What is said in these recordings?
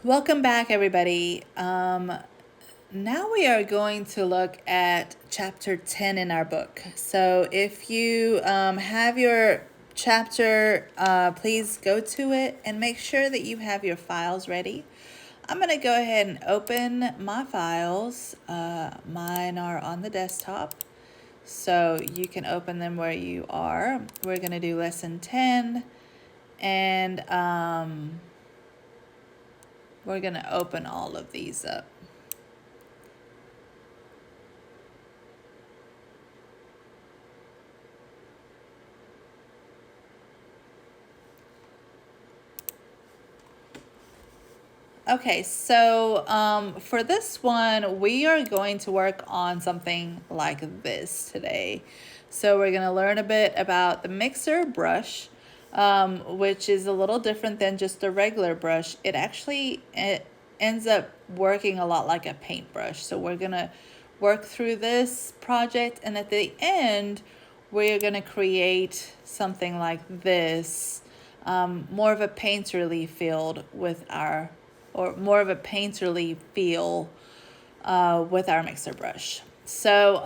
Welcome back, everybody. Now we are going to look at chapter 10 in our book. So if you have your chapter, please go to it and make sure that you have your files ready. I'm going to go ahead and open my files. Mine are on the desktop, so you can open them where you are. We're going to do lesson 10, and we're going to open all of these up. Okay, so for this one, we are going to work on something like this today. So we're going to learn a bit about the mixer brush, which is a little different than just a regular brush. It ends up working a lot like a paintbrush. So we're going to work through this project, and at the end, we're going to create something like this, more of a painterly field with our or more of a painterly feel with our mixer brush. So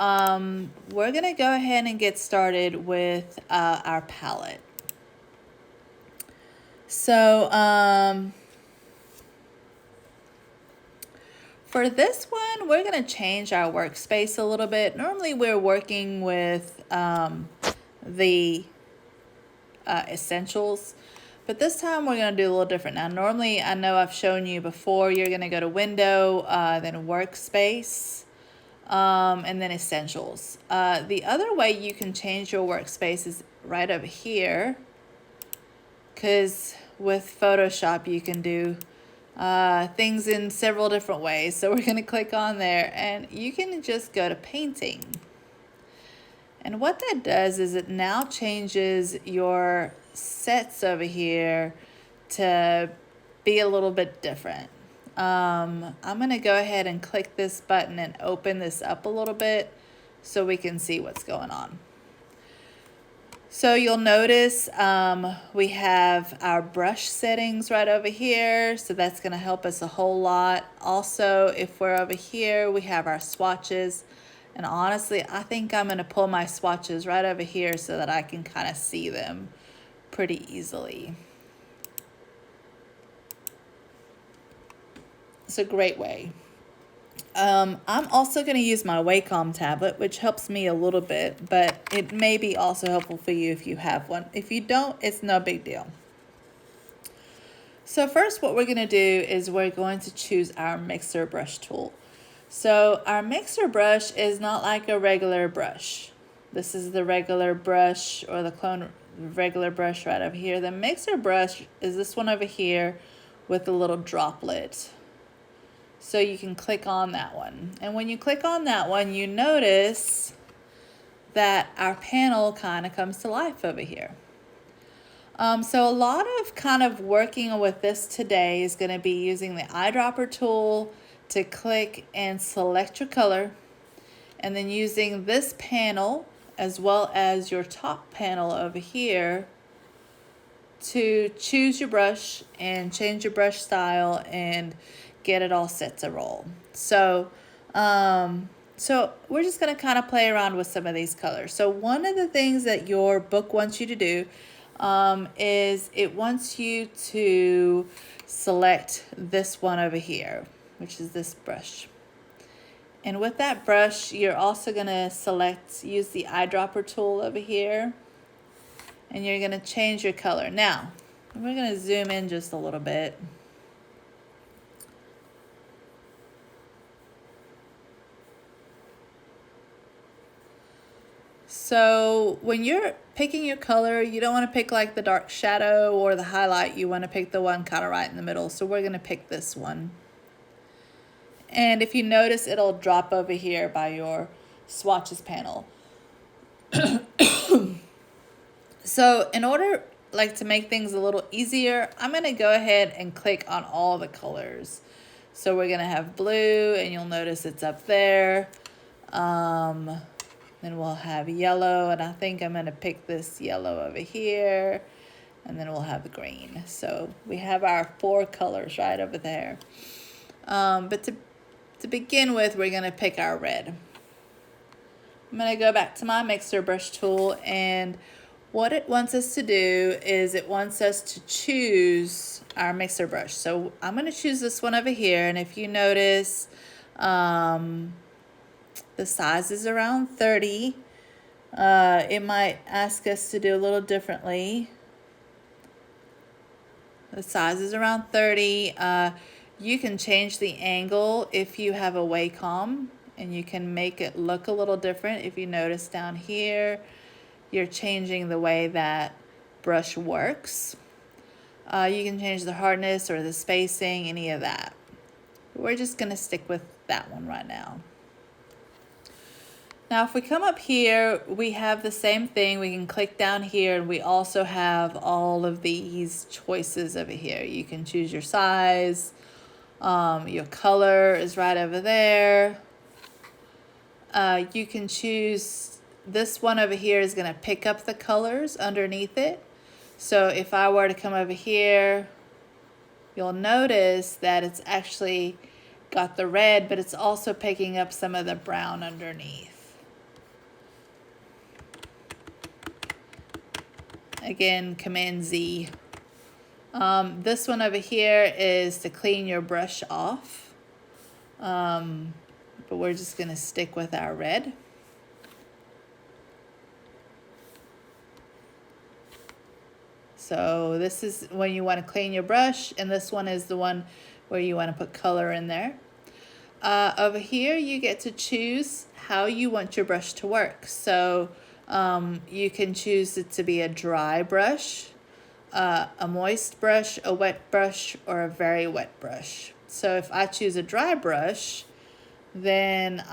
we're going to go ahead and get started with our palette. So for this one, we're going to change our workspace a little bit. Normally we're working with the essentials, but this time we're going to do a little different. Now, normally, I know I've shown you before, you're going to go to Window, then Workspace, and then Essentials. The other way you can change your workspace is right over here, because with Photoshop, you can do things in several different ways. So we're going to click on there, and you can just go to Painting. And what that does is it now changes your sets over here to be a little bit different. I'm going to go ahead and click this button and open this up a little bit so we can see what's going on. So you'll notice we have our brush settings right over here, so that's going to help us a whole lot. Also, if we're over here, we have our swatches. And honestly, I think I'm going to pull my swatches right over here so that I can kind of see them pretty easily. It's a great way. I'm also going to use my Wacom tablet, which helps me a little bit, but it may be also helpful for you if you have one. If you don't, it's no big deal. So first, what we're going to do is we're going to choose our mixer brush tool. So our mixer brush is not like a regular brush. This is the regular brush, or the clone regular brush right over here. The mixer brush is this one over here with a little droplet. So you can click on that one. And when you click on that one, you notice that our panel kind of comes to life over here. So a lot of kind of working with this today is going to be using the eyedropper tool to click and select your color, and then using this panel as well as your top panel over here to choose your brush and change your brush style and get it all set to roll. So we're just going to kind of play around with some of these colors. So one of the things that your book wants you to do is it wants you to select this one over here, which is this brush. And with that brush, you're also going to use the eyedropper tool over here, and you're going to change your color. Now, we're going to zoom in just a little bit. So when you're picking your color, you don't want to pick like the dark shadow or the highlight. You want to pick the one kind of right in the middle. So we're going to pick this one. And if you notice, it'll drop over here by your swatches panel. So in order to make things a little easier, I'm going to go ahead and click on all the colors. So we're going to have blue, and you'll notice it's up there. Then we'll have yellow, and I think I'm going to pick this yellow over here. and then we'll have the green. So we have our 4 colors right over there. But to begin with, we're going to pick our red. I'm going to go back to my mixer brush tool, and what it wants us to do is it wants us to choose our mixer brush. So I'm going to choose this one over here, and if you notice, the size is around 30. It might ask us to do a little differently. The size is around 30. You can change the angle if you have a Wacom, and you can make it look a little different. If you notice down here, you're changing the way that brush works. You can change the hardness or the spacing, any of that. We're just going to stick with that one right now. Now if we come up here, we have the same thing. We can click down here, and we also have all of these choices over here. You can choose your size. Your color is right over there. You can choose, this one over here is going to pick up the colors underneath it. So if I were to come over here, you'll notice that it's actually got the red, but it's also picking up some of the brown underneath. Again, Command Z. This one over here is to clean your brush off. But we're just going to stick with our red. So this is when you want to clean your brush, and this one is the one where you want to put color in there. Over here, you get to choose how you want your brush to work. So you can choose it to be a dry brush, a moist brush, a wet brush, or a very wet brush. So if I choose a dry brush, then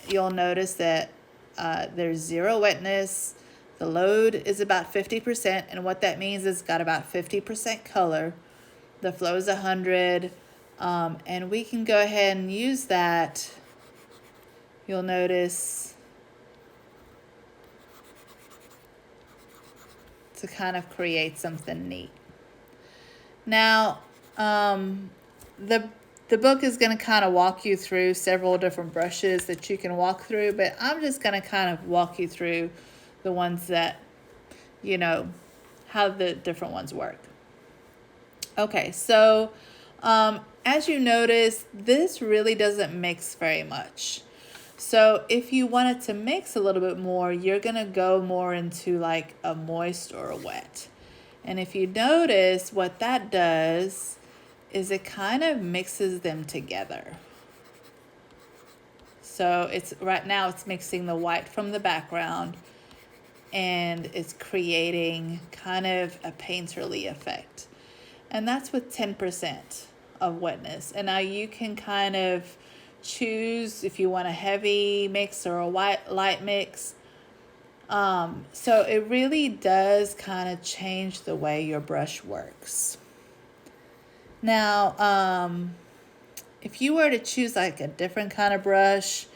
you'll notice that there's 0 wetness. The load is about 50%, and what that means is it's got about 50% color. The flow is 100, and we can go ahead and use that. You'll notice to kind of create something neat. Now, the book is going to kind of walk you through several different brushes that you can walk through, but I'm just going to kind of walk you through the ones that, you know, how the different ones work. Okay, so as you notice, this really doesn't mix very much. So if you wanted to mix a little bit more, you're going to go more into like a moist or a wet. And if you notice, what that does is it kind of mixes them together. So it's right now it's mixing the white from the background, and it's creating kind of a painterly effect. And that's with 10% of wetness. And now you can kind of choose if you want a heavy mix or a light mix. So it really does kind of change the way your brush works. Now, if you were to choose like a different kind of brush,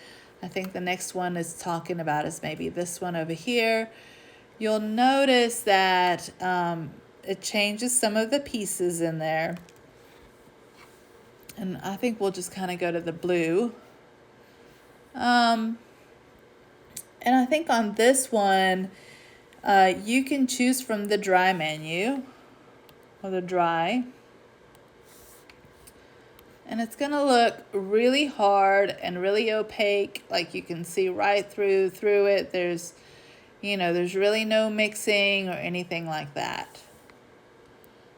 I think the next one is talking about is maybe this one over here. You'll notice that it changes some of the pieces in there. And I think we'll just kind of go to the blue. And I think on this one, you can choose from the dry menu, or the dry. And it's going to look really hard and really opaque, like you can see right through it. There's really no mixing or anything like that.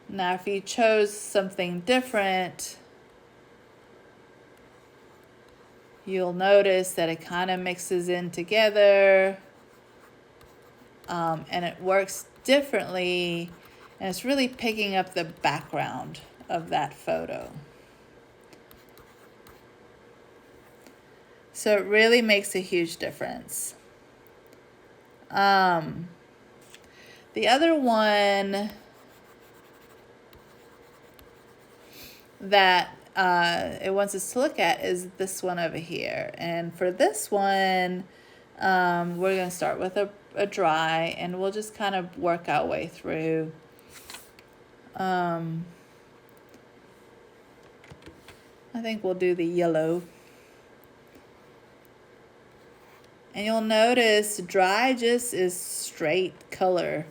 Now, if you chose something different, you'll notice that it kind of mixes in together, and it works differently, and it's really picking up the background of that photo. So it really makes a huge difference. The other one that it wants us to look at is this one over here. And for this one, we're going to start with a dry, and we'll just kind of work our way through. I think we'll do the yellow. And you'll notice dry just is straight color.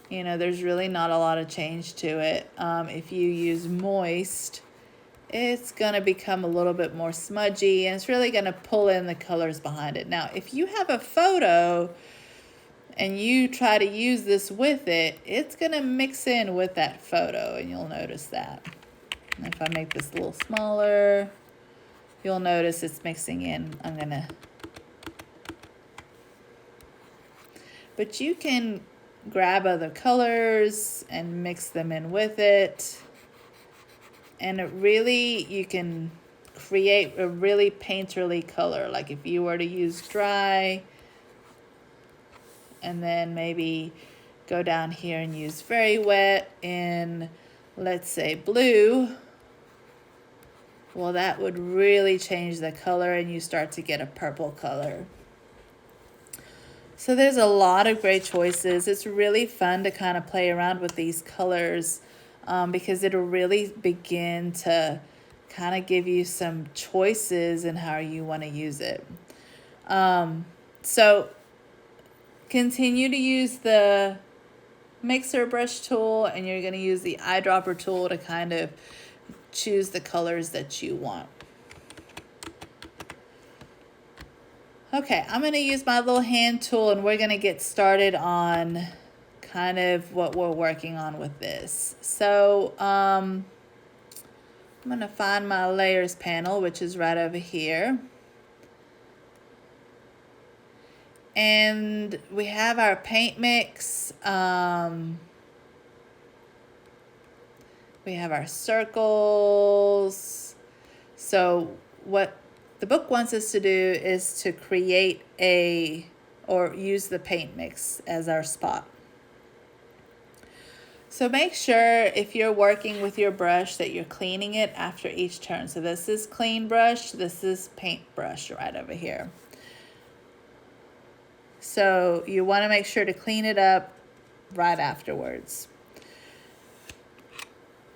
You know, there's really not a lot of change to it. If you use moist, it's gonna become a little bit more smudgy, and it's really gonna pull in the colors behind it. Now, if you have a photo and you try to use this with it, it's gonna mix in with that photo, and you'll notice that. And if I make this a little smaller, you'll notice it's mixing in. But you can grab other colors and mix them in with it. And it really, you can create a really painterly color. Like if you were to use dry, and then maybe go down here and use very wet in, let's say, blue, well, that would really change the color and you start to get a purple color. So there's a lot of great choices. It's really fun to kind of play around with these colors because it'll really begin to kind of give you some choices in how you want to use it. So continue to use the mixer brush tool, and you're going to use the eyedropper tool to kind of choose the colors that you want. Okay, I'm going to use my little hand tool, and we're going to get started on kind of what we're working on with this. So I'm going to find my layers panel, which is right over here. And we have our paint mix. We have our circles. So what the book wants us to do is to create or use the paint mix as our spot. So make sure if you're working with your brush that you're cleaning it after each turn. So this is clean brush, this is paint brush right over here. So you want to make sure to clean it up right afterwards.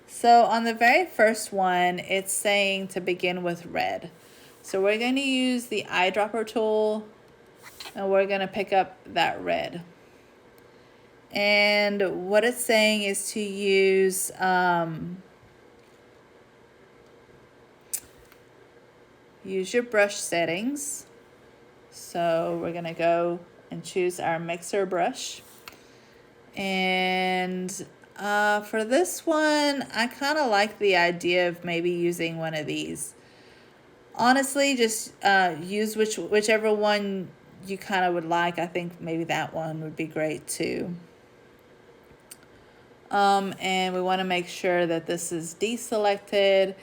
So on the very first one, it's saying to begin with red. So we're going to use the eyedropper tool, and we're going to pick up that red. And what it's saying is to use your brush settings. So we're going to go and choose our mixer brush. And for this one, I kind of like the idea of maybe using one of these. Honestly, just use whichever one you kind of would like. I think maybe that one would be great too. And we want to make sure that this is deselected.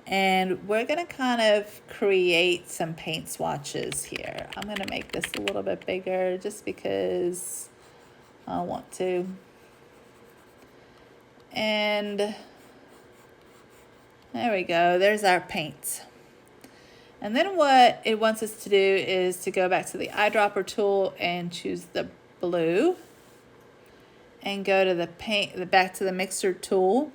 And we're going to kind of create some paint swatches here. I'm going to make this a little bit bigger just because I want to. And there we go. There's our paint. And then what it wants us to do is to go back to the eyedropper tool and choose the blue. And go to back to the mixer tool.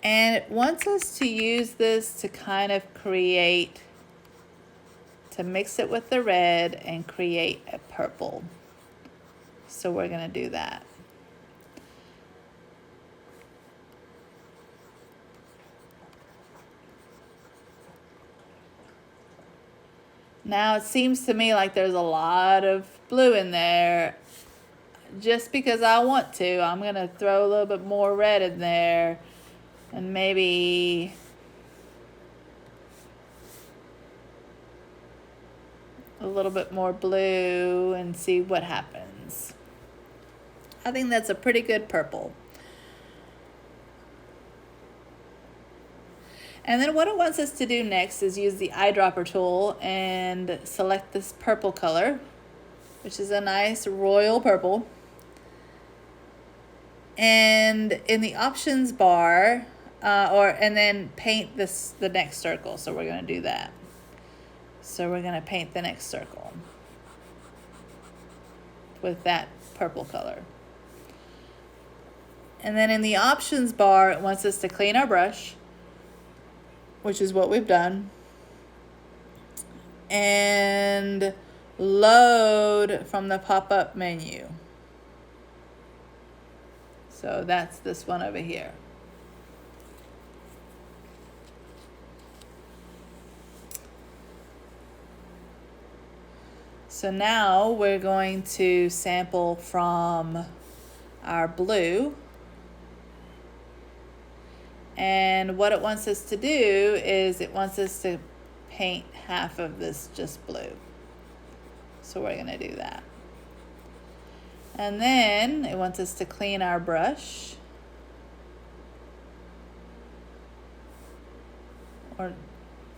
And it wants us to use this to kind of to mix it with the red and create a purple. So we're going to do that. Now it seems to me like there's a lot of blue in there. Just because I want to, I'm going to throw a little bit more red in there. And maybe a little bit more blue and see what happens. I think that's a pretty good purple. And then what it wants us to do next is use the eyedropper tool and select this purple color, which is a nice royal purple. And in the options bar, and then paint the next circle. So we're going to do that. So we're going to paint the next circle with that purple color. And then in the options bar, it wants us to clean our brush, which is what we've done. And load from the pop-up menu. So that's this one over here. So now we're going to sample from our blue. And what it wants us to do is it wants us to paint half of this just blue. So we're going to do that. And then it wants us to clean our brush. Or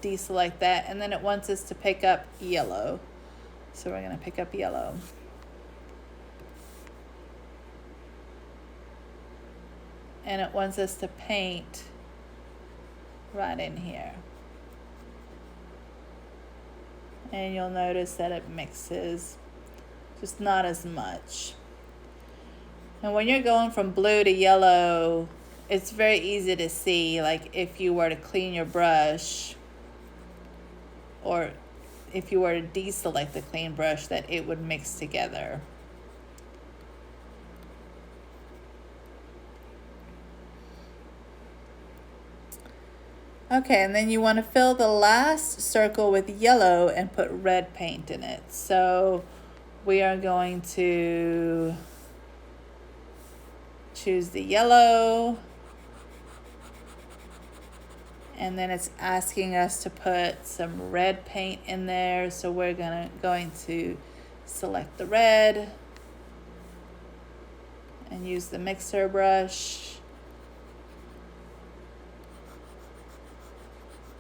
deselect that. And then it wants us to pick up yellow. So we're going to pick up yellow. And it wants us to paint right in here. And you'll notice that it mixes, just not as much. And when you're going from blue to yellow, it's very easy to see, like if you were to clean your brush, or if you were to deselect the clean brush, that it would mix together. Okay, and then you want to fill the last circle with yellow and put red paint in it. So we are going to choose the yellow, and then it's asking us to put some red paint in there. So we're going to select the red and use the mixer brush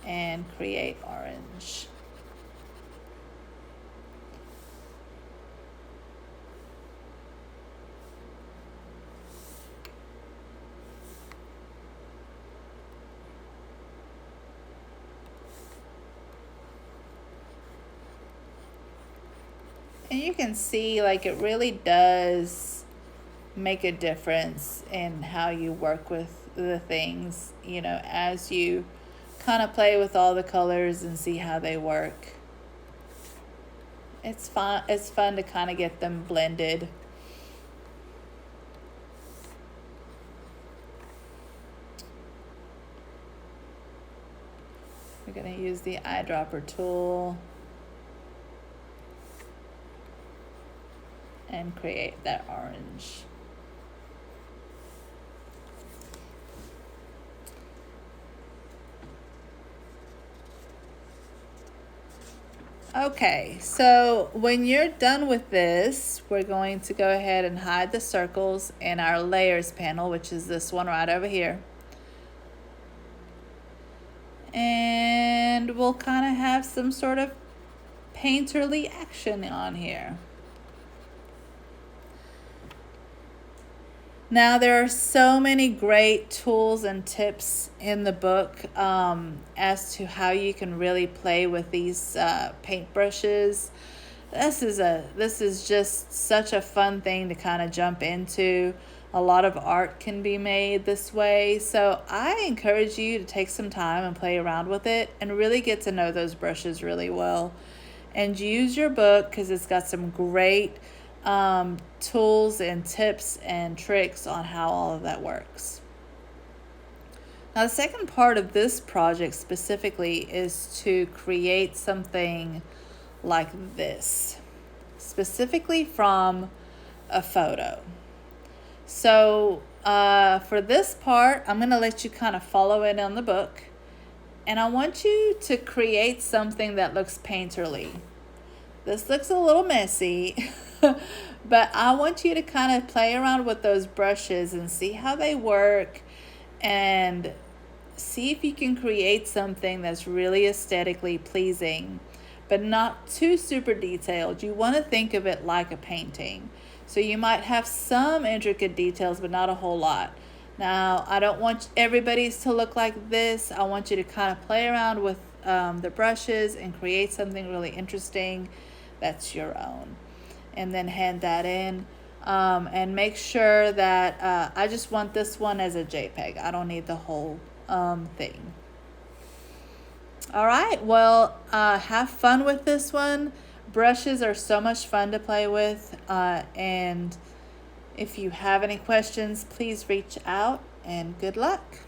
and create orange. And you can see, like, it really does make a difference in how you work with the things, you know, as you kind of play with all the colors and see how they work. It's fun to kind of get them blended. We're going to use the eyedropper tool and create that orange. Okay, so when you're done with this, we're going to go ahead and hide the circles in our layers panel, which is this one right over here. And we'll kind of have some sort of painterly action on here. Now, there are so many great tools and tips in the book as to how you can really play with these paint brushes. This is just such a fun thing to kind of jump into. A lot of art can be made this way. So I encourage you to take some time and play around with it and really get to know those brushes really well. And use your book because it's got some great tools and tips and tricks on how all of that works. Now, the second part of this project specifically is to create something like this, specifically from a photo. So for this part, I'm going to let you kind of follow it on the book, and I want you to create something that looks painterly. This looks a little messy, but I want you to kind of play around with those brushes and see how they work and see if you can create something that's really aesthetically pleasing, but not too super detailed. You want to think of it like a painting. So you might have some intricate details, but not a whole lot. Now, I don't want everybody's to look like this. I want you to kind of play around with the brushes and create something really interesting that's your own. And then hand that in. And make sure that I just want this one as a JPEG. I don't need the whole thing. All right, well, have fun with this one. Brushes are so much fun to play with, and if you have any questions, please reach out, and good luck.